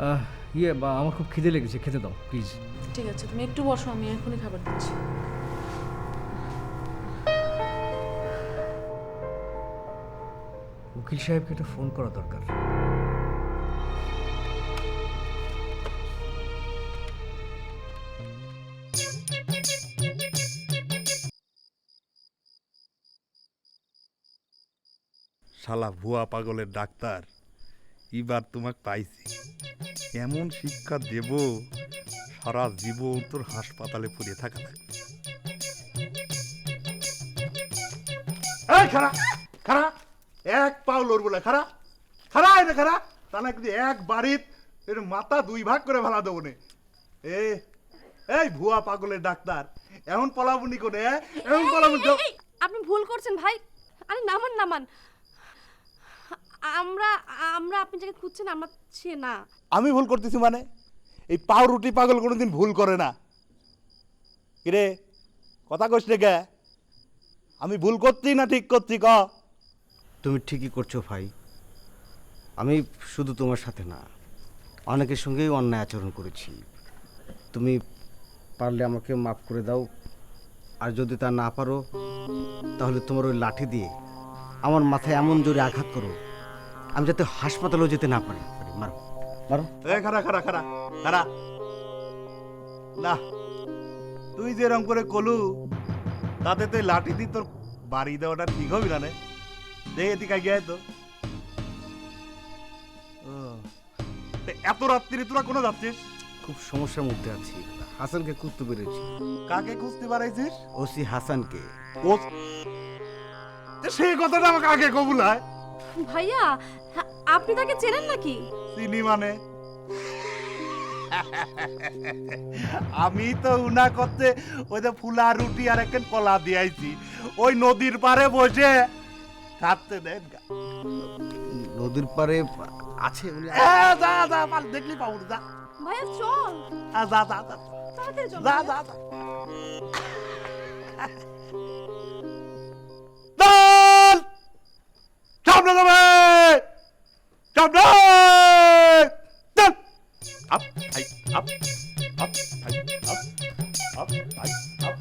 আমার খুব খিদে লেগেছে, খেতে দাও প্লিজ। ঠিক আছে, তুমি একটু বসো, আমি এখনই খাবার দিচ্ছি। উকিল সাহেবকে একটা ফোন করা দরকার। শালা ভুয়া পাগলের ডাক্তার, এবার তোমাকে পাইছি। এমন শিক্ষা দেব, সারা জীবন তোর হাসপাতালে পড়ে থাকা লাগবে। এই খারা খারা, এক পাও লড়বো না, খারা খারা, এনে খারা, তা না কিন্তু এক বাড়িত এর মাথা দুই ভাগ করে ফেলা দেবো নে। এই ভুয়া পাগলের ডাক্তার, এমন পলাবনি করে, এমন পলাবনি। আপনি ভুল করছেন ভাই। আরে নামান নামান, আমরা আমরা আপনি যাকে খুঁজছেন আমরা সে না। আমি ভুল করতেছি মানে? এই পাউরুটি পাগল কোনোদিন ভুল করে না। কিরে কথা কইস রে কে? আমি ভুল করছি না ঠিক করছি ক? তুমি ঠিকই করছো ভাই। আমি শুধু তোমার সাথে না, অনেকের সঙ্গেই অন্যায় আচরণ করেছি। তুমি পারলে আমাকে মাফ করে দাও, আর যদি তা না পারো তাহলে তোমার ওই লাঠি দিয়ে আমার মাথায় এমন জোরে আঘাত করো আমি যাতে হাসপাতালেও যেতে না পারি। মারো মারো। খারা খারা খারা খারা, না তুই যেরকম করে কলু তাতে তুই লাঠি দি তোর বাড়ি দেওয়াটা ঠিক হবে না। দেখে এদিকে গিয়ে তো এত রাত্রি তোরা কোনো যাচ্ছিস? খুব সমস্যার মধ্যে আছি, হাসানকে খুঁজতে পেরেছি। কাকে খুঁজতে পারাইছিস? ওসি হাসানকে। ও সেই কথাটা আমাকে আগে কবুলায়। ভাইয়া আপনি তাকে চেনেন নাকি? চিনি মানে? আমি তো উনা করতে ওই যে ফুলা রুটি আর একটা কলা দিয়েছি, ওই নদীর পারে বসে খাচ্ছে। দেন নদীর পারে আছে উনি। যা যা পাল দেখলি পাবো যা। ভাইয়া চল, যা যা যা তাড়াতাড়ি চল। যা যা যা। সামনে যাবে, সামনে। আপ হাই আপ আপ হাই আপ আপ হাই আপ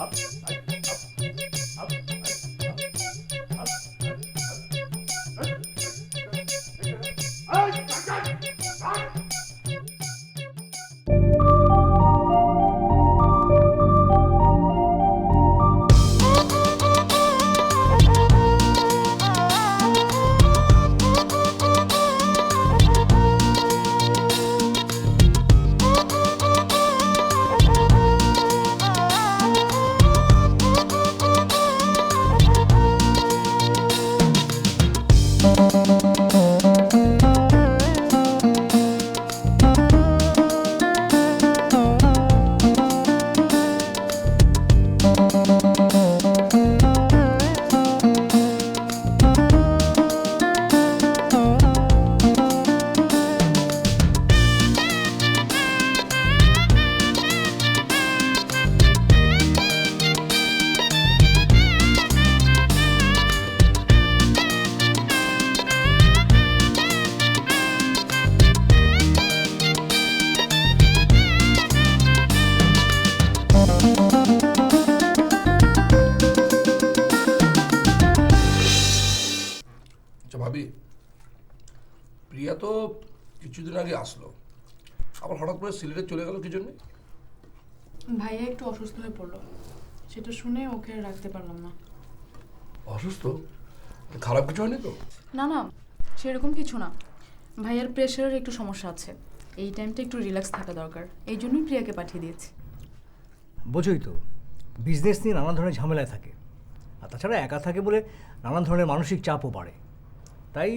আপ হাই আপ ভাবি, প্রিয়া তো কিছুদিন আগে আসলো, আবার হঠাৎ করে সিলেটে চলে গেল কি জন্য? ভাইয়া একটু অসুস্থ হয়ে পড়লো, সেটা শুনে ওকে রাখতে পারলাম না। অসুস্থ? খারাপ কিছু হয়নি তো? না না, সেরকম কিছু না। ভাইয়ার প্রেশারের একটু সমস্যা আছে, এই টাইমটা একটু রিল্যাক্স থাকা দরকার, এই জন্যই প্রিয়াকে পাঠিয়ে দিয়েছি। বোঝোই তো, বিজনেস নিয়ে নানান ধরনের ঝামেলায় থাকে, আর তাছাড়া একা থাকে বলে নানান ধরনের মানসিক চাপও বাড়ে। তাই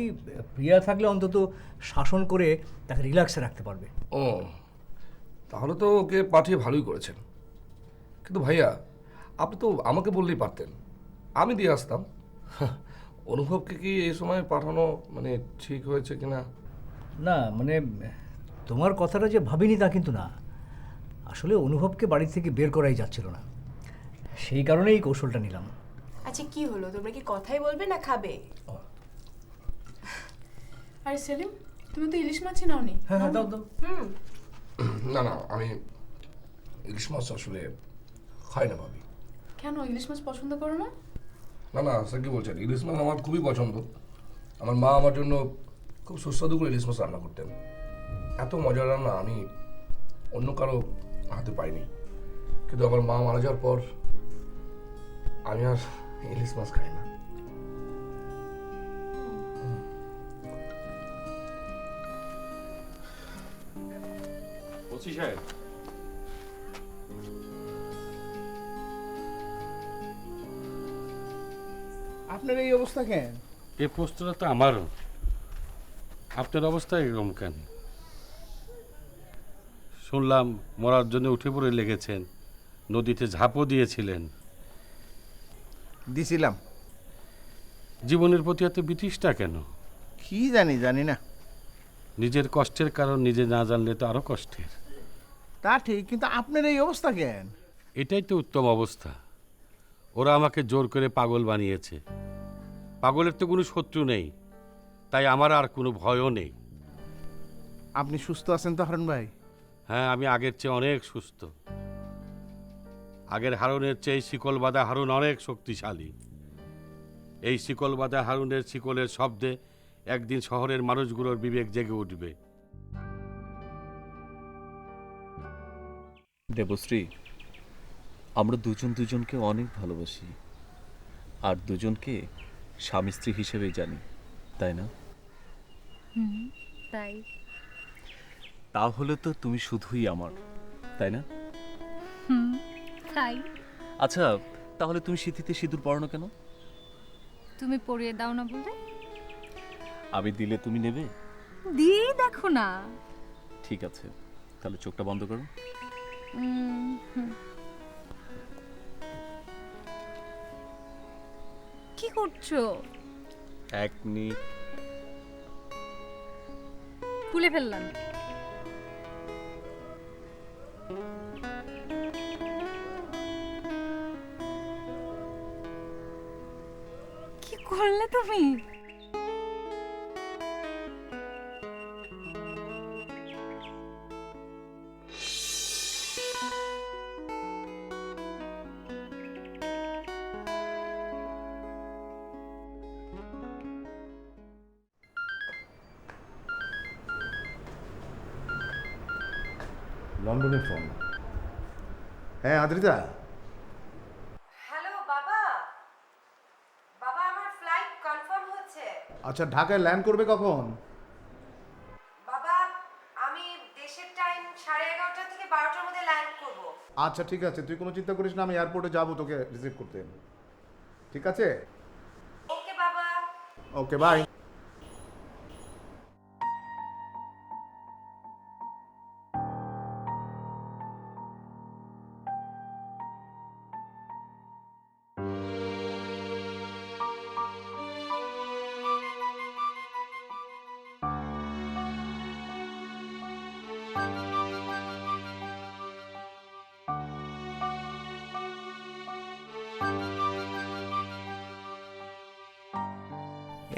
প্রিয়া থাকলে অন্তত শাসন করে তাকে রিল্যাক্সে রাখতে পারবে। ও, তাহলে তো ওকে পাঠিয়ে ভালোই করেছেন। কিন্তু ভাইয়া, আপনি তো আমাকে বললেই পারতেন, আমি দিয়ে আসতাম। অনুভবকে কি এই সময় পাঠানো মানে ঠিক হয়েছে কিনা? না মানে তোমার কথাটা যে ভাবিনি তা কিন্তু না, আসলে অনুভবকে বাড়ি থেকে বের করাই যাচ্ছিল না, সেই কারণেই এই কৌশলটা নিলাম। আচ্ছা কি হলো, তোমরা কি কথাই বলবে না খাবে? আরে সেলিম, তুমি তো ইলিশ মাছই নাওনি। হ্যাঁ হ্যাঁ দাও দাও। না না, আমি ইলিশ মাছ আসলে খাই না ভাবি। কেন ইলিশ মাছ পছন্দ করো না? না না, স্যার কি বলছেন, ইলিশ মাছ আমার খুবই পছন্দ। আমার মা আমার জন্য খুব সুস্বাদু করে ইলিশ মাছ রান্না করতেন। এত মজার রান্না আমি অন্য কারো হাতে পাইনি। কিন্তু আমার মা মারা যাওয়ার পর আমি আর ইলিশ মাছ খাই না। বলছি সাহেব, আপনার এই অবস্থা কেন? এই প্রশ্নটা তো আমারও। আপনার অবস্থা এরকম কেন? শুনলাম মরার জন্য উঠে পড়ে লেগেছেন, নদীতে ঝাঁপও দিয়েছিলেন। দিছিলাম। জীবনের প্রতি এত বিতৃষ্ণা কেন? কি জানি না। নিজের কষ্টের কারণ নিজে না জানলে তো আরো কষ্টের। তা ঠিক, কিন্তু আপনার এই অবস্থা কেন? এটাই তো উত্তম অবস্থা। ওরা আমাকে জোর করে পাগল বানিয়েছে। পাগলের তো কোনো শত্রু নেই, তাই আমার আর কোনো ভয়ও নেই। আপনি সুস্থ আছেন তো হারুন ভাই? হ্যাঁ, আমি আগের চেয়ে অনেক সুস্থ। আগের হারুনের চেয়ে শিকল বাঁধা হারুন অনেক শক্তিশালী। এই শিকল বাঁধা হারুনের শিকলের শব্দে একদিন শহরের মানুষগুলোর বিবেক জেগে উঠবে। দেবশ্রী, আমরা দুজন দুজনকে অনেক ভালোবাসি, আর দুজনকে স্বামী স্ত্রী হিসেবেই জানি, তাই না? তাই। তাহলে তো তুমি শুধুই আমার, তাই না? তাই। আচ্ছা, তাহলে তুমি সিঁথিতে সিঁদুর পরানো কেন? তুমি পরিয়ে দাও না বলে? আমি দিলে তুমি নেবে? দিয়ে দেখো না। ঠিক আছে, তাহলে চোখটা বন্ধ করো। কি করছো? 1 মিনিট। খুলে ফেললাম। কি করলে তুমি? লন্ডনের ফোন। হ্যাঁ আদ্রিতা। হ্যালো বাবা। বাবা আমার ফ্লাইট কনফার্ম হচ্ছে। আচ্ছা, ঢাকায় ল্যান্ড করবে কখন? বাবা আমি দেশের টাইম 11:30 থেকে 12টার মধ্যে ল্যান্ড করব। আচ্ছা ঠিক আছে, তুই কোনো চিন্তা করিস না, আমি এয়ারপোর্টে যাবো তোকে রিসিভ করতে। ঠিক আছে? ওকে বাবা। Okay bye.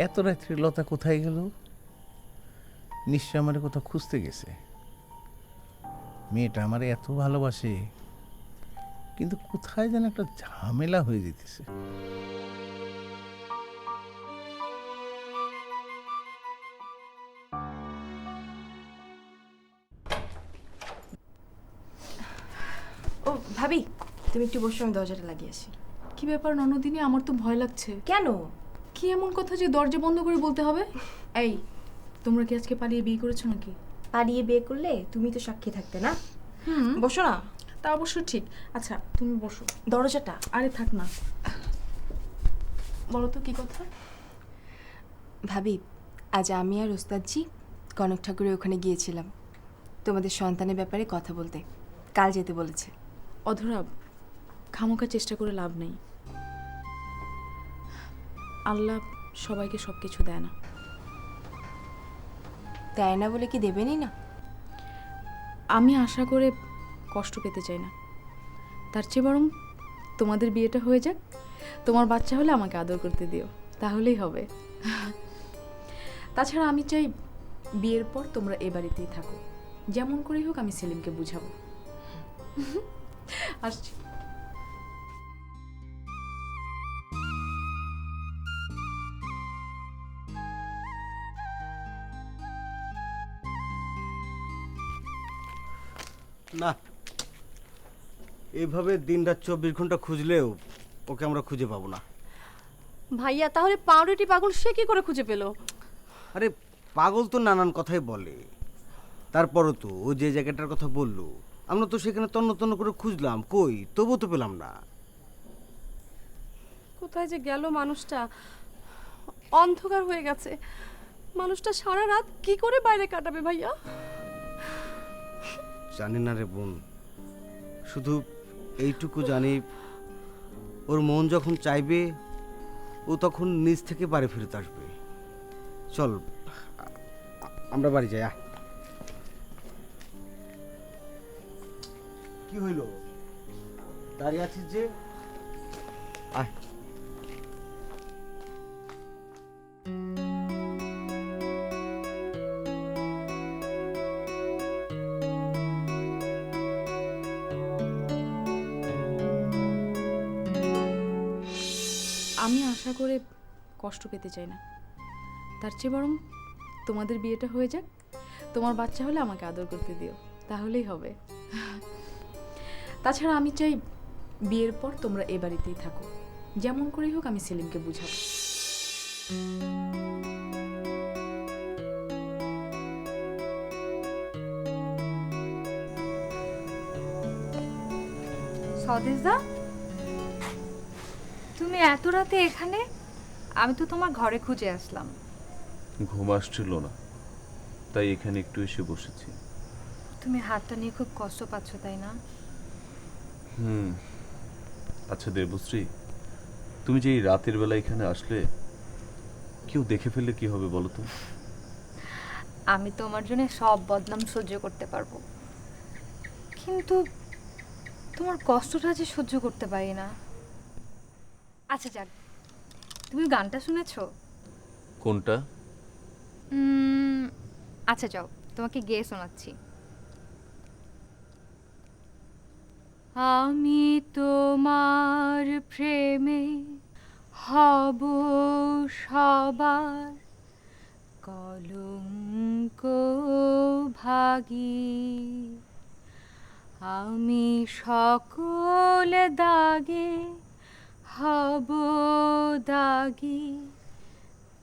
এত রাত্রি লতা কোথায় গেল? নিশ্চয় আমার কোথাও খুঁজতে গেছে। মেয়েটা আমার এত ভালোবাসে, কিন্তু কোথায় যেন একটা ঝামেলা হয়ে যেতেছে। ও ভাবি, তুমি একটু বসো, আমি দরজাটা লাগিয়ে আসি। কি ব্যাপার ননদিনী, আমার তো ভয় লাগছে। কেন? কি এমন কথা যে দরজা বন্ধ করে বলতে হবে? এই, তোমরা কি আজকে পালিয়ে বিয়ে করেছো নাকি? পালিয়ে বিয়ে করলে তুমি তো সাক্ষী থাকতে না? বসো না। তা অবশ্য ঠিক। আচ্ছা তুমি বসো। দরজাটা। আরে থাক না, বলো তো কি কথা। ভাবি, আজ আমি আর ওস্তাদজি কনক ঠাকুরের ওখানে গিয়েছিলাম তোমাদের সন্তানের ব্যাপারে কথা বলতে। কাল যেতে বলেছে। অধরা, খামোখা চেষ্টা করে লাভ নেই। আল্লাহ সবাইকে সব কিছু দেয় না। দেয় না বলে কি দেবেনই না? আমি আশা করে কষ্ট পেতে চাই না। তার চেয়ে বরং তোমাদের বিয়েটা হয়ে যাক, তোমার বাচ্চা হলে আমাকে আদর করতে দিও, তাহলেই হবে। তাছাড়া আমি চাই বিয়ের পর তোমরা এ বাড়িতেই থাকো, যেমন করেই হোক আমি সেলিমকে বুঝাবো। আসছি। না, এইভাবে দিনরাত 24 ঘন্টা খুঁজলেও ওকে আমরা খুঁজে পাবো না। ভাইয়া তাহলে পাউরুটি পাগল সে কি করে খুঁজে পেল? আরে পাগল তো নানান কথাই বলে, তারপরও তো ও যে জায়গাটার কথা বললো আমরা তো সেখানে তন্ন তন্ন করে খুঁজলাম, কই তবু তো পেলাম না। কোথায় যে গেল মানুষটা? অন্ধকার হয়ে গেছে। মানুষটা সারা রাত কি করে বাইরে কাটাবে ভাইয়া? জানি না রে বোন, শুধু এইটুকু জানি ওর মন যখন চাইবে ও তখন নিজ থেকে বাড়ি ফেরত আসবে। চল আমরা বাড়ি যাই। কি হইল, দাঁড়িয়ে আছিস যে? আয়। আমি আশা করে কষ্ট পেতে চাই না, তার চেয়ে বরং তোমাদের বিয়েটা হয়ে যাক, তোমার বাচ্চা হলে আমাকে আদর করতে দিও, তাহলেই হবে। তাছাড়া আমি চাই বিয়ের পর তোমরা এ বাড়িতেই থাকো, যেমন করেই হোক আমি সেলিমকে বুঝাবো। স্বদেশদা, তুমি এত রাতে এখানে? আমি তো তোমার ঘরে খুঁজে আসলাম। ঘুম আসছিল না, তাই এখানে একটু এসে বসেছি। তুমি হাতটা নিয়ে খুব কষ্ট পাচ্ছ, তাই না? আচ্ছা দেবশ্রী, তুমি যে এই রাতের বেলা এখানে আসলে, কেউ দেখে ফেললে কি হবে বলো তো? আমি তোমার জন্য সব বদনাম সহ্য করতে পারবো, কিন্তু তোমার কষ্টটা যে সহ্য করতে পারি না। আচ্ছা যাক, তুমি গানটা শুনেছো? কোনটা? আচ্ছা যাও, তোমাকে গেয়ে শোনাচ্ছি। আমি তোমার প্রেমে হব সবার কলঙ্ক ভাগী, আমি সকল দাগে হব দাগী,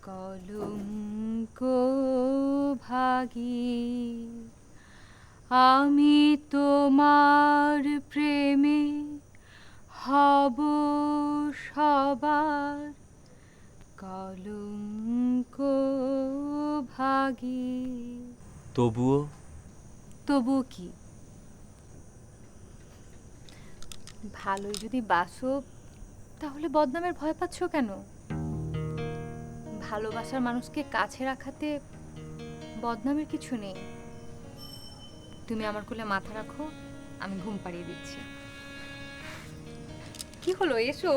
কলঙ্ক ভাগী। আমি তোমার প্রেমে হব সবার কলঙ্ক ভাগী। তবুও? তবুও কি? ভালোই যদি বাসো তাহলে বদনামের ভয় পাচ্ছ কেন? ভালোবাসার মানুষকে কাছে রাখাতে বদনামের কিছু নেই। তুমি আমার কোলে মাথা রাখো, আমি ঘুম পাড়িয়ে দিচ্ছি। কি হলো, এসো।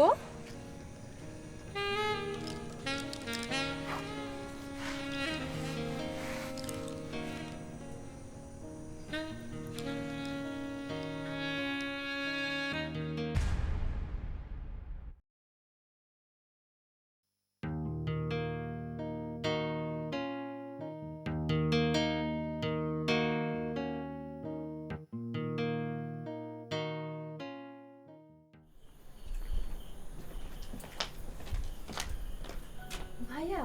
ভাইয়া,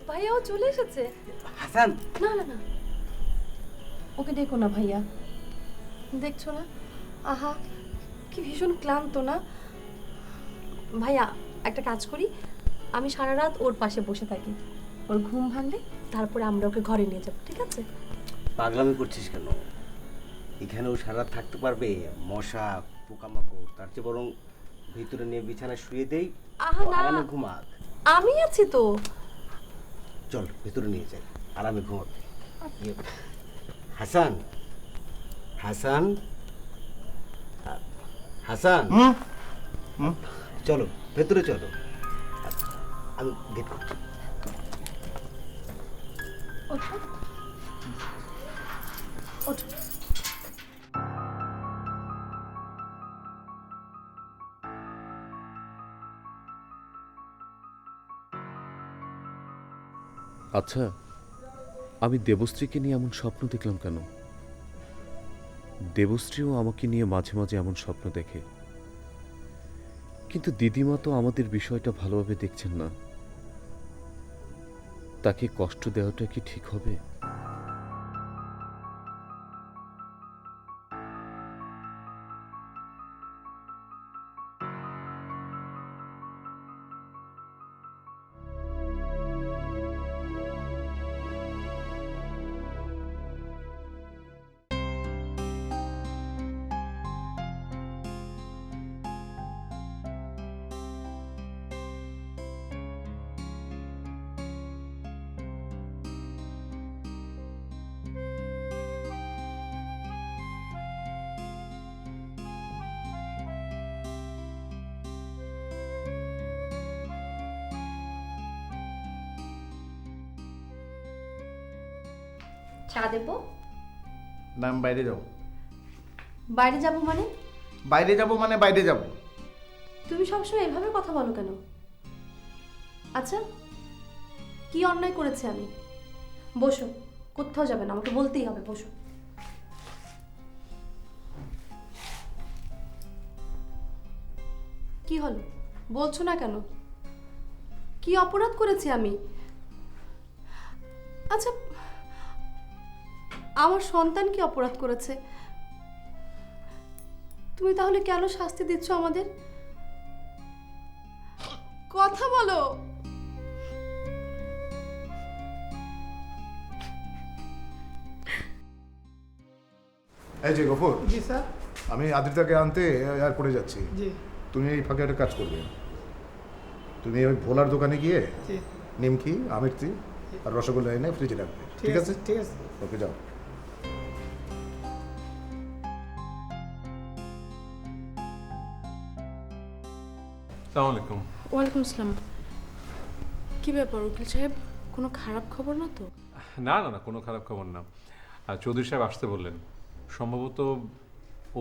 ভাইয়াও চলে এসেছে। হাসান, না না না, ওকে দেখো না ভাইয়া, দেখছো না? আহা কি ভীষণ ক্লান্ত না? ভাইয়া একটা কাজ করি, আমি সারা রাত ওর পাশে বসে থাকি, ওর ঘুম ভাঙলে তারপরে আমরা ওকে ঘরে নিয়ে যাবো, ঠিক আছে? পাগলামি করছিস কেন? এখানেও সারা রাত থাকতে পারবে? মশা পোকামাকড়, তার চেয়ে বরং ভিতরে নিয়ে বিছানায় শুয়ে দেই, আহা না, আরামে ঘুমাক। আমি আছি তো। চল ভিতরে নিয়ে যাই, আরামে ঘুমাবে। হাসান, হাসান, হাসান, চলো ভেতরে চলো। আমি গেট করছি। ওঠো ওঠো। আচ্ছা, আমি দেবশ্রীকে নিয়ে এমন স্বপ্ন দেখলাম কেন? দেবশ্রীও আমাকে নিয়ে মাঝে মাঝে এমন স্বপ্ন দেখে, কিন্তু দিদিমা তো আমাদের বিষয়টা ভালোভাবে দেখছেন না। তাকে কষ্ট দেওয়াটা কি ঠিক হবে? চা দেবো? না, আমি বাইরে যাবো। বাইরে যাব মানে? বাইরে যাবো মানে বাইরে যাবো। তুমি সবসময় এভাবে কথা বলো কেন? আচ্ছা, কি অন্যায় করেছে আমি? বসো, কোথাও যাবে না, আমাকে বলতেই হবে, বসো। কি হলো, বলছো না কেন? কি অপরাধ করেছি আমি? আচ্ছা, আমার সন্তান কি অপরাধ করেছে? তুমি তাহলে কেন শাস্তি দিচ্ছ আমাদের? কথা বলো। এই যে গফুর, জি স্যার। আমি আদ্রিতাকে আনতে এয়ারপোর্টে যাচ্ছি। জি তুমি এই ফাঁকে একটা কাজ করবে, তুমি ওই ভোলার দোকানে গিয়ে জি নিমকি, আমিরতি আর রসগোল্লা এনে ফ্রিজে রাখবে, ঠিক আছে? ঠিক আছে। ওকে, যাও। আসসালামু আলাইকুম। ওয়ালাইকুম আসসালাম। কি ব্যাপার উকিল সাহেব, কোনো খারাপ খবর না তো? না না না, কোনো খারাপ খবর না। চৌধুরী সাহেব আসতে বললেন, সম্ভবত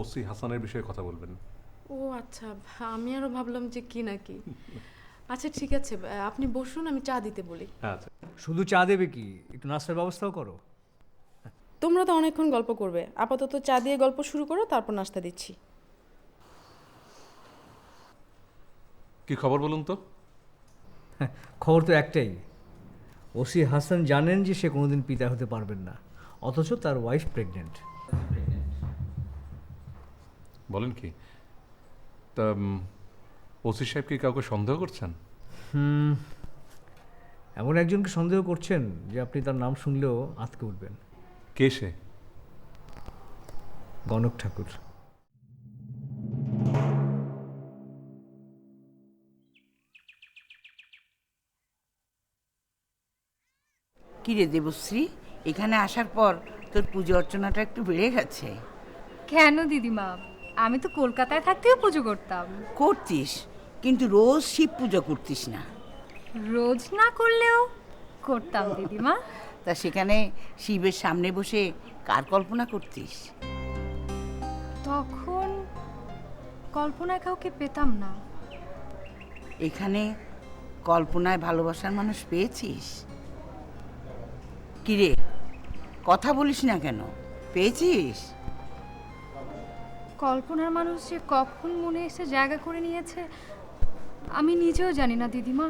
ওসি হাসানের বিষয়ে কথা বলবেন। ও আচ্ছা, আমি আরো ভাবলাম যে কি নাকি। আচ্ছা ঠিক আছে, আপনি বসুন, আমি চা দিতে বলি। আচ্ছা। শুধু চা দেবে কি, একটু নাস্তার ব্যবস্থাও করো। তোমরা তো অনেকক্ষণ গল্প করবে, আপাতত চা দিয়ে গল্প শুরু করো, তারপর নাস্তা দিচ্ছি। কি খবর বলুন তো? খবর তো একটাই, ওসি হাসান জানেন যে সে কোনোদিন পিতা হতে পারবেন না, অথচ তার ওয়াইফ প্রেগনেন্ট। বলেন কি? তা ওসি সাহেব কি কাউকে সন্দেহ করছেন? এমন একজনকে সন্দেহ করছেন যে আপনি তার নাম শুনলেও আঁতকে উঠবেন। কে সে? গণক ঠাকুর। কি রে দেবশ্রী, এখানে আসার পর তোর পুজো অর্চনাটা একটু বেড়ে গেছে। কেন দিদিমা, আমি তো কলকাতায় থাকতেও পুজো করতাম। করতিস, কিন্তু রোজ শিব পুজো করতিস না। রোজ না করলেও করতাম দিদিমা। তা সেখানে শিবের সামনে বসে কার কল্পনা করতিস? তখন কল্পনায় কাউকে পেতাম না। এখানে কল্পনায় ভালোবাসার মানুষ পেয়েছিস? কিরে, কথা বলিস না কেন? পেয়েছিস? কল্পনার মানুষ যে কখন মনে এসে জায়গা করে নিয়েছে আমি নিজেও জানি না দিদিমা।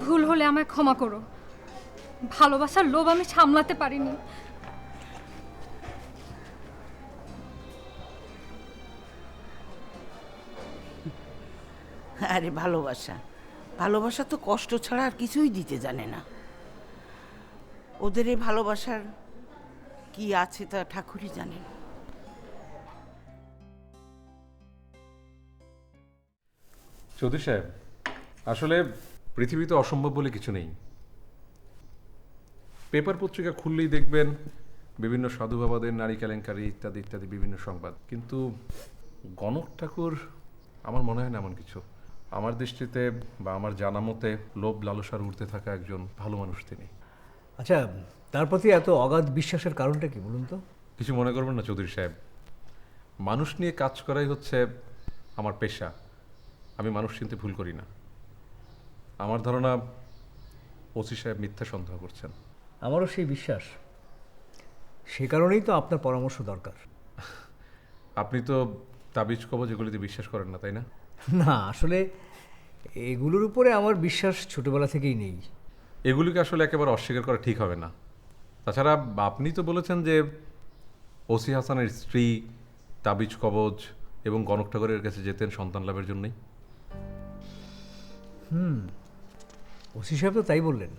ভুল হলে আমায় ক্ষমা করো, ভালোবাসার লোভ আমি সামলাতে পারিনি। আরে ভালোবাসা, ভালোবাসা তো কষ্ট ছাড়া আর কিছুই দিতে জানে না। ওদের এই ভালোবাসার কি আছে তা ঠাকুরই জানেন। চৌধুরী সাহেব, আসলে পৃথিবীতে অসম্ভব বলে কিছু নেই। পেপার পত্রিকা খুললেই দেখবেন বিভিন্ন সাধু বাবাদের নারী কেলেঙ্কারি ইত্যাদি ইত্যাদি বিভিন্ন সংবাদ, কিন্তু গণক ঠাকুর আমার মনে হয় না এমন কিছু। আমার দৃষ্টিতে বা আমার জানা মতে লোভ লালসার উঠতে থাকা একজন ভালো মানুষ তিনি। আচ্ছা, তার প্রতি এত অগাধ বিশ্বাসের কারণটা কি বলুন তো? কিছু মনে করবেন না চৌধুরী সাহেব, মানুষ নিয়ে কাজ করাই হচ্ছে আমার পেশা। আমি মানুষ চিনতে ভুল করি না। আমার ধারণা ওসি সাহেব মিথ্যা সন্দেহ করছেন। আমারও সেই বিশ্বাস, সে কারণেই তো আপনার পরামর্শ দরকার। আপনি তো তাবিজ কবজ এগুলিতে বিশ্বাস করেন না, তাই না? না, আসলে এগুলোর উপরে আমার বিশ্বাস ছোটবেলা থেকেই নেই। এগুলিকে আসলে একেবারে অস্বীকার করা ঠিক হবে না। তাছাড়া আপনি তো বলেছেন যে ওসি হাসানের স্ত্রী তাবিজ কবজ এবং গণক ঠাকুরের কাছে যেতেন সন্তান লাভের জন্যই। ওসি সাহেব তো তাই বললেন।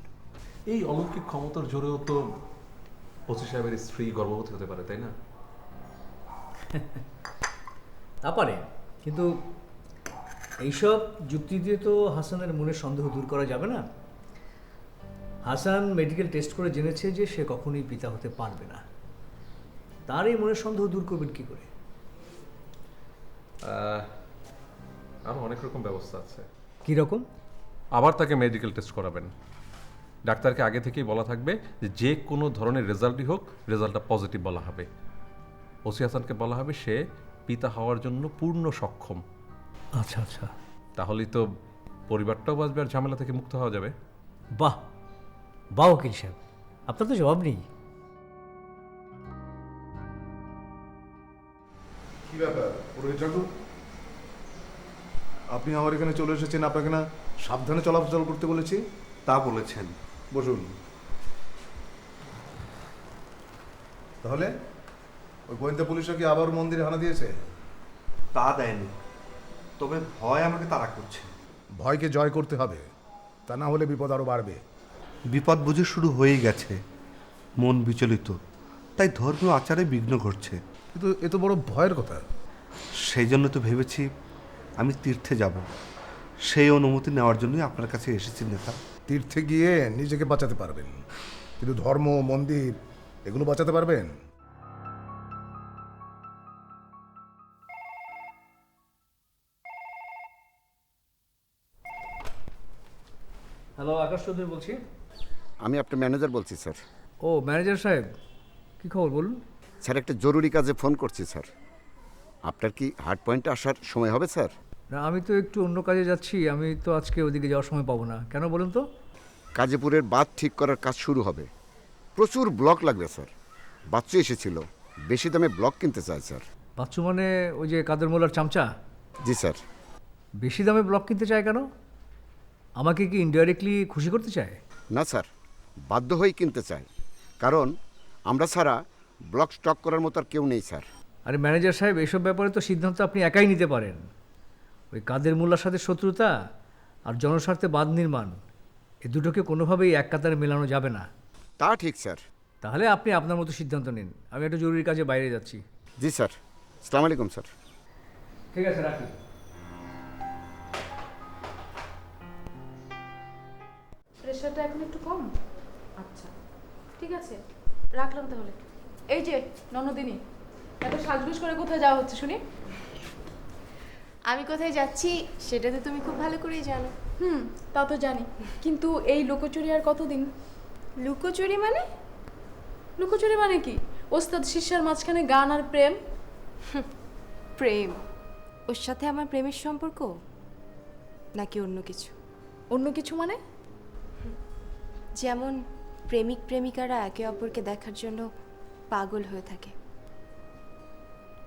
এই অলৌকিক ক্ষমতার জোরেও তো ওসি সাহেবের স্ত্রী গর্ভবতী হতে পারে, তাই না? তা পারে, কিন্তু এইসব যুক্তি দিয়ে তো হাসানের মনের সন্দেহ দূর করা যাবে না। হাসান মেডিকেল টেস্ট করে জেনেছে যে সে কখনোই পিতা হতে পারবে না। তার এই মনের সন্দেহ দূর করবেন কি করে? আরও অনেক রকম ব্যবস্থা আছে। কি রকম? আবার তাকে মেডিকেল টেস্ট করাবেন। ডাক্তারকে আগে থেকেই বলা থাকবে যে কোনো ধরনের রেজাল্টই হোক, রেজাল্টটা পজিটিভ বলা হবে। ওসি হাসানকে বলা হবে সে পিতা হওয়ার জন্য পূর্ণ সক্ষম। আচ্ছা আচ্ছা, তাহলেই তো পরিবারটাও বাঁচবে আর ঝামেলা থেকে মুক্ত হওয়া যাবে। বাহ বাহ উকিল সাহেব, আপনার তো জবাব নেই। কি ব্যাপার পুরোহিত ঠাকুর, আপনি আমার এখানে চলে এসেছেন, আপনাকে না সাবধানে চলাফেরা করতে বলেছি? তা বলেছেন। বসুন। তাহলে ওই গোয়েন্দা পুলিশরা কি আবার মন্দিরে হানা দিয়েছে? তা দেয়নি, তবে ভয় আমাকে তাড়া করছে। ভয়কে জয় করতে হবে, তা না হলে বিপদ আরও বাড়বে। বিপদ বুঝে শুরু হয়েই গেছে, মন বিচলিত, তাই ধর্মীয় আচারে বিঘ্ন ঘটছে। কিন্তু এ তো বড় ভয়ের কথা। সেই জন্য তো ভেবেছি আমি তীর্থে যাব, সেই অনুমতি নেওয়ার জন্যই আপনার কাছে এসেছি নেতা। তীর্থে গিয়ে নিজেকে বাঁচাতে পারবেন, কিন্তু ধর্ম মন্দির এগুলো বাঁচাতে পারবেন? হ্যালো, আকাশ চৌধুরী বলছি। আমি আপনার ম্যানেজার বলছি স্যার। ও ম্যানেজার সাহেব, কি খবর বলুন? স্যার একটা জরুরি কাজে ফোন করছি স্যার। আপনার কি হার্ট পয়েন্টে আসার সময় হবে স্যার? না, আমি তো একটু অন্য কাজে যাচ্ছি, আমি তো আজকে ওদিকে যাওয়ার সময় পাবো না। কেন বলুন তো? কাজীপুরের বাঁধ ঠিক করার কাজ শুরু হবে, প্রচুর ব্লক লাগবে স্যার। বাচ্চু এসেছিল, বেশি দামে ব্লক কিনতে চায় স্যার। বাচ্চু মানে ওই যে কাদের মোল্লার চামচা? জি স্যার। বেশি দামে ব্লক কিনতে চায় কেন? আমাকে কি ইনডাইরেক্টলি খুশি করতে চায়? না স্যার, বাধ্য হয়েই কিনতে চায়, কারণ আমরা ছাড়া ব্লক স্টক করার মতো আর কেউ নেই স্যার। আরে ম্যানেজার সাহেব, এসব ব্যাপারে তো সিদ্ধান্ত আপনি একাই নিতে পারেন। ওই কাদের মোল্লার সাথে শত্রুতা আর জনস্বার্থে বাঁধ নির্মাণ, এ দুটোকে কোনোভাবেই এক কাতারে মেলানো যাবে না। তা ঠিক স্যার। তাহলে আপনি আপনার মতো সিদ্ধান্ত নিন। আমি একটা জরুরি কাজে বাইরে যাচ্ছি। জি স্যার। আসসালামু আলাইকুম স্যার। ঠিক আছে, রাখি। প্রেশারটা এখন একটু কম? আচ্ছা ঠিক আছে, রাখলাম তাহলে। এই যে ননদিনী, এত সাজগুজ করে কোথায় যাওয়া হচ্ছে শুনি? আমি কোথায় যাচ্ছি সেটা তো তুমি খুব ভালো করেই জানো। তা তো জানি, কিন্তু এই লুকোচুরি আর কতদিন? লুকোচুরি মানে? লুকোচুরি মানে কি? ওস্তাদ শিষ্যার মাঝখানে গান আর প্রেম? প্রেম? ওর সাথে আমার প্রেমের সম্পর্ক নাকি অন্য কিছু? অন্য কিছু মানে? যেমন প্রেমিক প্রেমিকারা একে অপরকে দেখার জন্য পাগল হয়ে থাকে,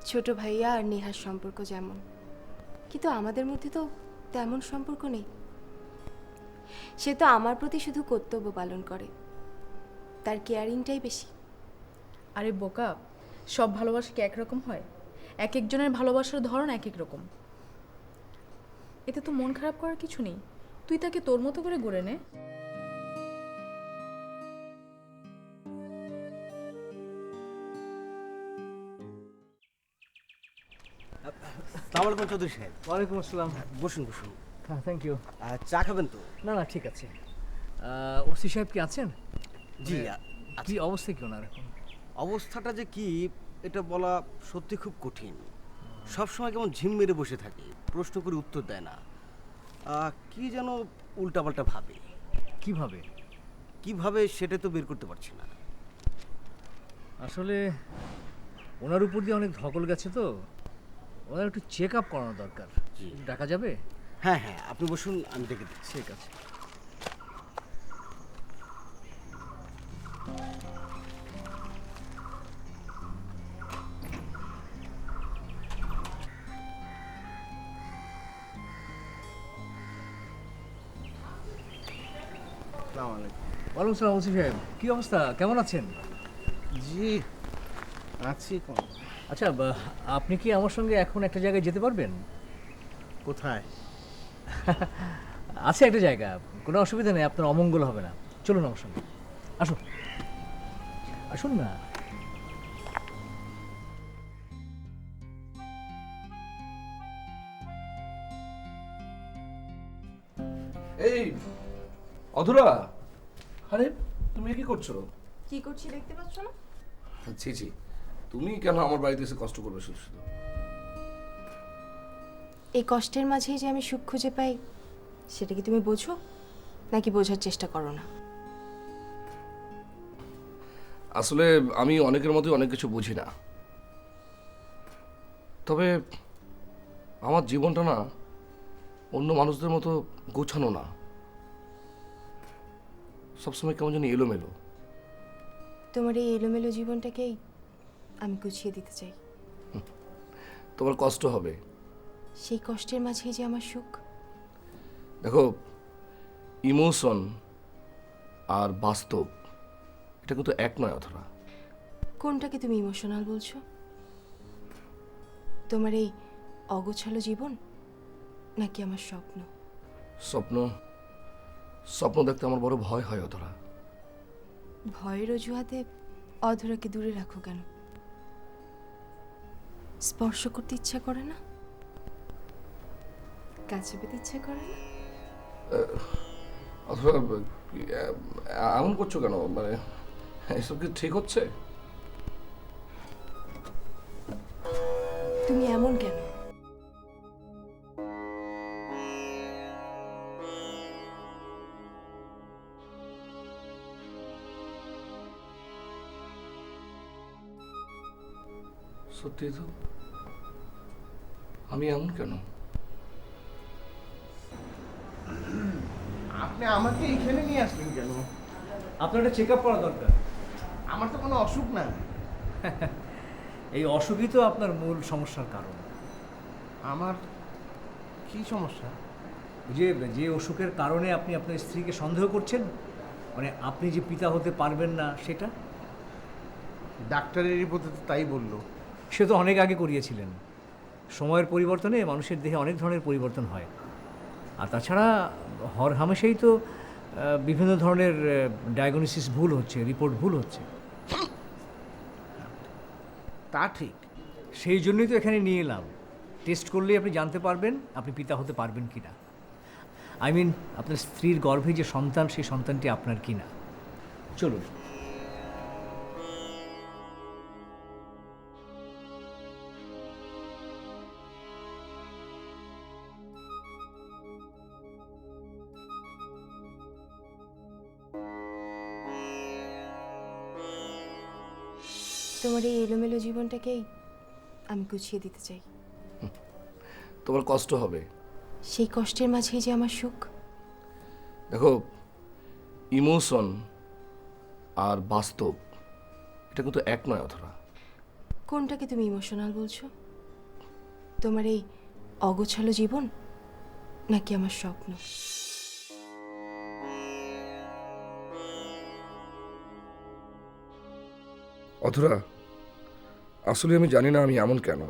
ছোট ভাইয়া আর নেহার সম্পর্ক যেমন। কিন্তু আমাদের মধ্যে তো তেমন সম্পর্ক নেই। সে তো আমার প্রতি শুধু কর্তব্য পালন করে, তার কেয়ারিংটাই বেশি। আরে বোকা, সব ভালোবাসা কি একরকম হয়? এক একজনের ভালোবাসার ধরন এক এক রকম। এতে তো মন খারাপ করার কিছু নেই, তুই তাকে তোর মতো করে গড়ে নে। আসসালামু আলাইকুম চৌধুরী সাহেব। ওয়ালাইকুম আসসালাম। বসুন বসুন। হ্যাঁ, থ্যাংক ইউ। চা খাবেন তো? না না, ঠিক আছে। ওসি সাহেব কি আছেন? জি। কি অবস্থা কি ওনার এখন? অবস্থাটা যে কি এটা বলা সত্যি খুব কঠিন। সব সময় কেমন ঝিম মেরে বসে থাকে, প্রশ্ন করে উত্তর দেয় না। কি যেন উল্টাপাল্টা ভাবে। কিভাবে? কিভাবে সেটা তো বের করতে পারছি না। আসলে ওনার উপর দিয়ে অনেক ধকল গেছে তো, ওনার একটু চেক আপ করানো দরকার। ডাকা যাবে? হ্যাঁ হ্যাঁ, আপনি বসুন, আমি ডেকে দিচ্ছি। ঠিক আছে। ওয়ালাইকুম সালাম ওসি সাহেব, কী অবস্থা, কেমন আছেন? জি আছি। কোন আচ্ছা, আপনি কি আমার সঙ্গে এখন একটা জায়গায় যেতে পারবেন? কোথায়? আছে একটা জায়গা, কোনো অসুবিধা নেই, আপনার অমঙ্গল হবে না। চলুন আমার সঙ্গে, আসুন আসুন না। এই অধরা, আরে তুমি কি করছো? কি করছি দেখতে পাচ্ছ না? ছি ছি, তুমি কেন আমার বাড়িতে এসে কষ্ট করবে শুধু শুধু? এই কষ্টের মাঝেই যে আমি সুখ খুঁজে পাই, সেটা কি তুমি বোঝো নাকি বোঝার চেষ্টা করো না? আসলে আমি অনেকের মতোই অনেক কিছু বুঝি না, তবে আমার জীবনটা না অন্য মানুষদের মতো গোছানো না, সবসময় কেমন যেন এলোমেলো। তোমার এই এলোমেলো জীবনটাকেই আমি গুছিয়ে দিতে চাই। তোমার কষ্ট হবে। সেই কষ্টের মাঝেই যে আমার সুখ। দেখো, ইমোশন আর বাস্তব এটা কিন্তু এক নয় অথরা। কোনটাকে তুমি ইমোশনাল বলছো? তোমার এই অগোছালো জীবন নাকি আমার স্বপ্ন? স্বপ্ন, স্বপ্ন দেখতে আমার বড় ভয় হয় অধরা। ভয়ের অজুহাতে অধরাকে দূরে রাখো কেন? স্পর্শ করতে ইচ্ছা করে না? কাছে পেতে ইচ্ছা করে না? অথরা এমন করছো কেন? মানে এসব কি ঠিক হচ্ছে? তুমি এমন কেন? সত্যি তো, আমি এমন কেন? আপনি আমাকে এখানে নিয়ে আসলেন কেন? আপনার একটা চেক আপ করা দরকার। আমার তো কোনো অসুখ না। এই অসুখই তো আপনার মূল সমস্যার কারণ। আমার কি সমস্যা? যে যে অসুখের কারণে আপনি আপনার স্ত্রীকে সন্দেহ করছেন, মানে আপনি যে পিতা হতে পারবেন না, সেটা। ডাক্তারের রিপোর্টে তো তাই বললো। সে তো অনেক আগে করিয়েছিলেন। সময়ের পরিবর্তনে মানুষের দেহে অনেক ধরনের পরিবর্তন হয়, আর তাছাড়া হর হামেশাই তো বিভিন্ন ধরনের ডায়াগনোসিস ভুল হচ্ছে, রিপোর্ট ভুল হচ্ছে। তা ঠিক। সেই জন্যই তো এখানে নিয়ে এলাম। টেস্ট করলেই আপনি জানতে পারবেন আপনি পিতা হতে পারবেন কি না। আই মিন, আপনার স্ত্রীর গর্ভে যে সন্তান, সেই সন্তানটি আপনার কি না। চলুন। তোমার এই এলোমেলো জীবনটাকেই আমি গুছিয়ে দিতে চাই। তোমার কষ্ট হবে। সেই কষ্টের মাঝেই যে আমার সুখ। দেখো, ইমোশন আর বাস্তব এটা কিন্তু এক নয় অথরা। কোনটাকে তুমি ইমোশনাল বলছো? তোমার এই অগোছালো জীবন নাকি আমার স্বপ্ন? অথরা, আসলে আমি জানি না আমি এমন কেন।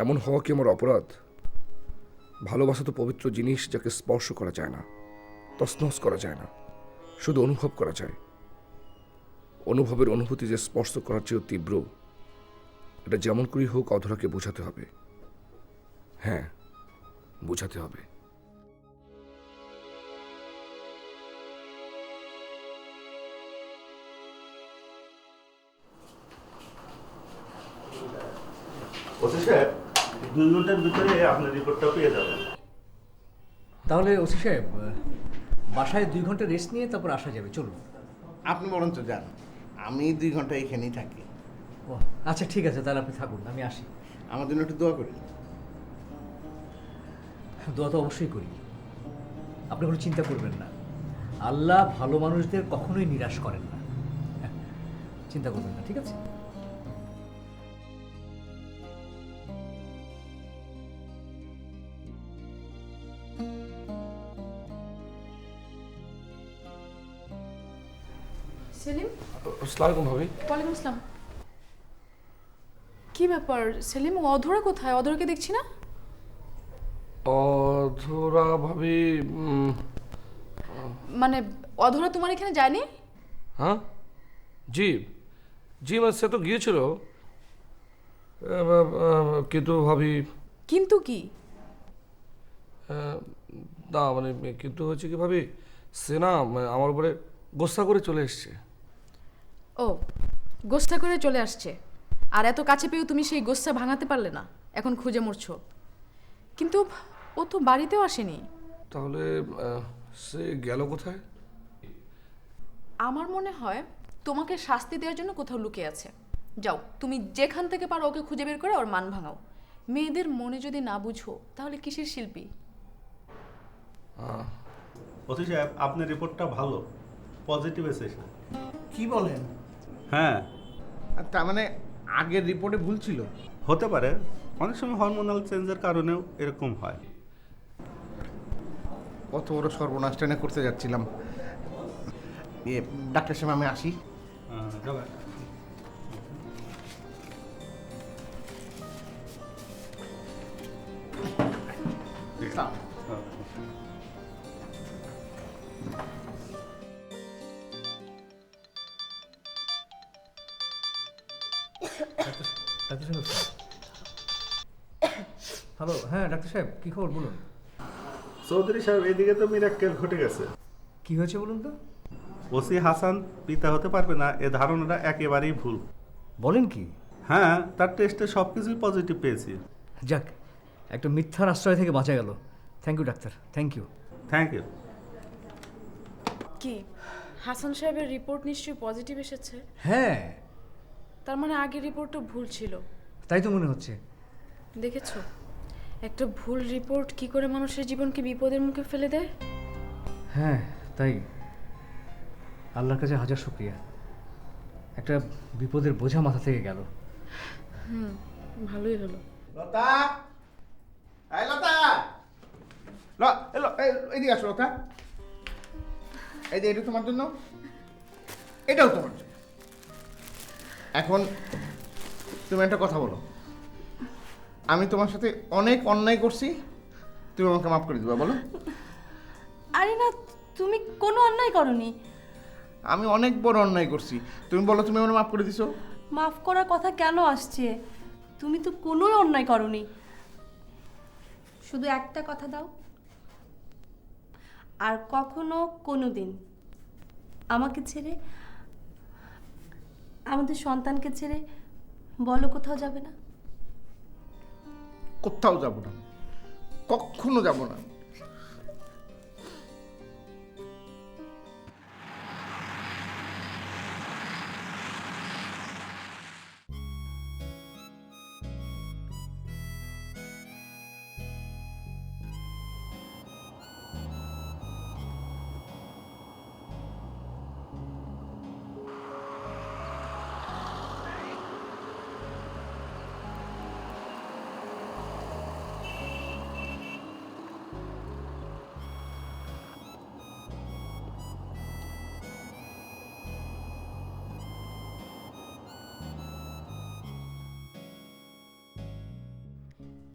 এমন হওয়া কি আমার অপরাধ? ভালোবাসা তো পবিত্র জিনিস, যাকে স্পর্শ করা যায় না, তছনছ করা যায় না, শুধু অনুভব করা যায়। অনুভবের অনুভূতি যে স্পর্শ করার চেয়েও তীব্র, এটা যেমন করেই হোক অধরাকে বোঝাতে হবে। হ্যাঁ, বোঝাতে হবে। ওসি সাহেব, 2 ঘন্টার ভিতরে আপনার রিপোর্টটা পেয়ে যাবেন। তাহলে ওসি সাহেব বাসায় 2 ঘন্টা রেস্ট নিয়ে তারপর আসা যাবে, চলুন। আপনি বরঞ্চ যান, আমি 2 ঘন্টা এখানেই থাকি। ও আচ্ছা ঠিক আছে, তাহলে আপনি থাকুন, আমি আসি। আমার জন্য একটু দোয়া করি। দোয়া তো অবশ্যই করি, আপনি কোনো চিন্তা করবেন না। আল্লাহ ভালো মানুষদের কখনোই নিরাশ করেন না, চিন্তা করবেন না, ঠিক আছে? সেলিম, আসসালামু আলাইকুম ভাবি। ওয়ালাইকুম আসসালাম। কি ব্যাপার সেলিম, অধরা কোথায়? অধরাকে দেখছি না। অধরা ভাবি? মানে অধরা তোমার এখানে যায়নি? হ্যাঁ জি জি, মানে সে তো গিয়েছিল, কিন্তু ভাবি। কিন্তু কি? না মানে কিন্তু হচ্ছে কি ভাবি, সে না আমার উপরে গোসা করে চলে এসছে। ও, গোসা করে চলে আসছে, আর এত কাছে পেয়েও তুমি সেই গোসা ভাঙাতে পারলে না, এখন খুঁজে মরছো। কিন্তু ও তো বাড়িতেও আসেনি। তাহলে সে গেল কোথায়? আমার মনে হয় তোমাকে শাস্তি দেওয়ার জন্য কোথাও লুকিয়ে আছে। যাও, তুমি যেখান থেকে পারো ওকে খুঁজে বের করে ওর মান ভাঙাও। মেয়েদের মনে যদি না বুঝো তাহলে কিসের শিল্পী? ওসি সাহেব, আপনার রিপোর্টটা ভালো, পজিটিভ এসেছে। কি বলেন? হ্যাঁ। তার মানে আগের রিপোর্টে ভুল ছিল? হতে পারে, অনেক সময় হরমোনাল চেঞ্জের কারণেও এরকম হয়। কত বড় সর্বনাশ টেনে করতে যাচ্ছিলাম। ডাক্তার সাহেব, আমি আসি। ডাক্তার সাহেব, হ্যালো। হ্যাঁ ডাক্তার সাহেব, কি খবর বলুন। চৌধুরী সাহেব, এদিকে তো মিরাক্কেল ঘটে গেছে। কি হয়েছে বলুন তো? ওসি হাসান পিতা হতে পারবে না, এ ধারণাটা একেবারেই ভুল। বলেন কি? হ্যাঁ, তার টেস্টে সব কিছুই পজিটিভ পেয়েছি। যাক, একটা মিথ্যার আশ্রয় থেকে বাঁচা গেল। Thank you doctor, thank you. Thank you. কি হাসান সাহেবের রিপোর্ট নিশ্চয়ই পজিটিভ এসেছে? হ্যাঁ। তার মানে আগের রিপোর্টটা ভুল ছিল? তাই তো মনে হচ্ছে। দেখেছো, একটা ভুল রিপোর্ট কি করে মানুষের জীবনকে বিপদের মুখে ফেলে দেয়। হ্যাঁ তাই, আল্লাহর কাছে হাজার শুকরিয়া, একটা বিপদের বোঝা মাথা থেকে গেল। ভালোই হলো। লতা, এই লতা, এদিকে আসো লতা। এই যে এটা তোমার জন্য, এটাও তোমার জন্য। এখন তুমি একটা কথা বলো, আমি তোমার সাথে অনেক অন্যায় করছি, তুমি আমাকে মাফ করে দিবা, বলো। আরে না, তুমি কোনো অন্যায় করনি। আমি অনেক বড় অন্যায় করছি, তুমি বলো তুমি আমার মাফ করে দিছো। মাফ করার কথা কেন আসছে? তুমি তো কোনোই অন্যায় করনি। শুধু একটা কথা দাও, আর কখনো কোনো দিন আমাকে ছেড়ে, আমাদের সন্তানকে ছেড়ে বলো কোথাও যাবে না। কোথাও যাব না, কখনো যাব না।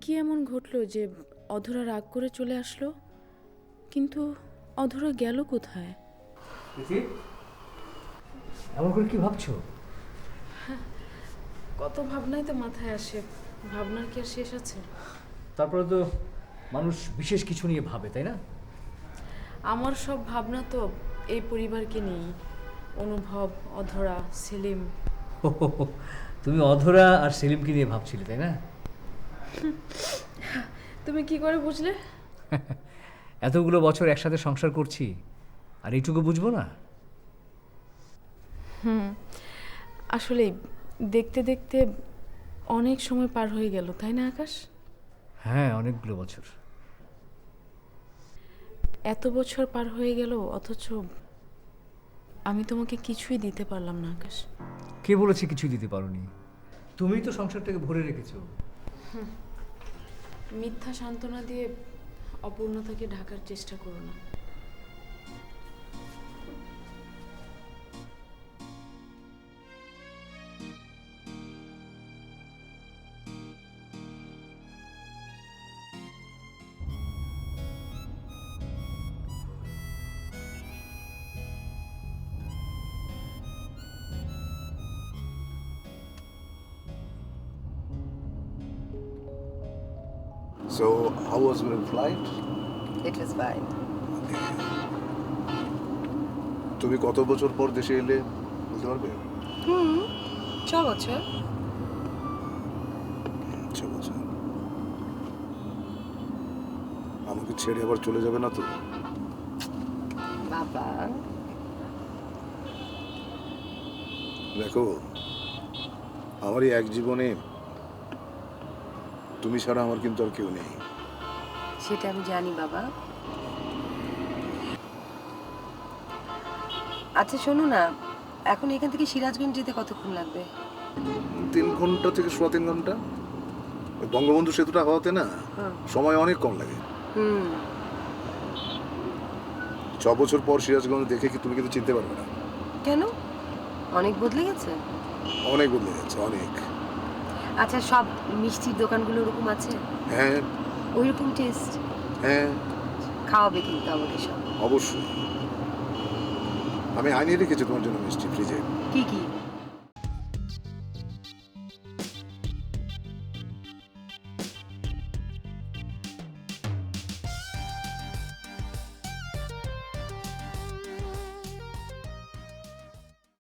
কি এমন ঘটলো যে অধরা রাগ করে চলে আসলো? কিন্তু অধরা গেল কোথায়? এমন করে কি ভাবছো? কত ভাবনাই তো মাথায় আসে, ভাবনার কি আর শেষ আছে? তারপরে তো মানুষ বিশেষ কিছু নিয়ে ভাবে, তাই না? আমার সব ভাবনা তো এই পরিবারকে নিয়ে, অনুভব, অধরা, সেলিম। তুমি অধরা আর সেলিমকে নিয়ে ভাবছিলে, তাই না? তুমি কি করে বুঝলে? এতগুলো বছর একসাথে সংসার করছি, আর এইটুকু বুঝবো না? আসলে দেখতে দেখতে অনেক সময় পার হয়ে গেল, তাই না আকাশ? হ্যাঁ, অনেকগুলো বছর। এত বছর পার হয়ে গেল, অথচ আমি তোমাকে কিছুই দিতে পারলাম না আকাশ। কে বলেছে কিছুই দিতে পারোনি? তুমিই তো সংসারটাকে ভরে রেখেছো। মিথ্যা সান্ত্বনা দিয়ে অপূর্ণতাকে ঢাকার চেষ্টা করো না। So, how was your flight? It was fine. তুমি কত বছর পর দেশে এলে বলতে পারবে? 6 বছর। 6 বছর। আমাকে ছেড়ে আবার চলে যাবে না তো? বাবা, দেখো, আমার এই এক জীবনে তুমি ছাড়া আমার কিন্তু আর কেউ নেই। সেটা আমি জানি বাবা। আচ্ছা শোনো না, এখন এখান থেকে সিরাজগঞ্জ যেতে কতক্ষণ লাগবে? 3 ঘন্টা থেকে 3.5 ঘন্টা। ওই বঙ্গবন্ধু সেতুটা হওয়াতে না সময় অনেক কম লাগে। 6 বছর পর সিরাজগঞ্জ দেখে কি তুমি কিন্তু চিনতে পারবে না। কেন? অনেক বদলে গেছে? অনেক বদলে গেছে, অনেক। আচ্ছা, সব মিষ্টির দোকানগুলো ওরকম আছে? হ্যাঁ। ওইরকম টেস্ট? হ্যাঁ। খাওয়াবে কিন্তু আমাকে সব? অবশ্যই। আমি আনিয়ে রেখেছি তোমার জন্য মিষ্টি ফ্রিজে। কি কি?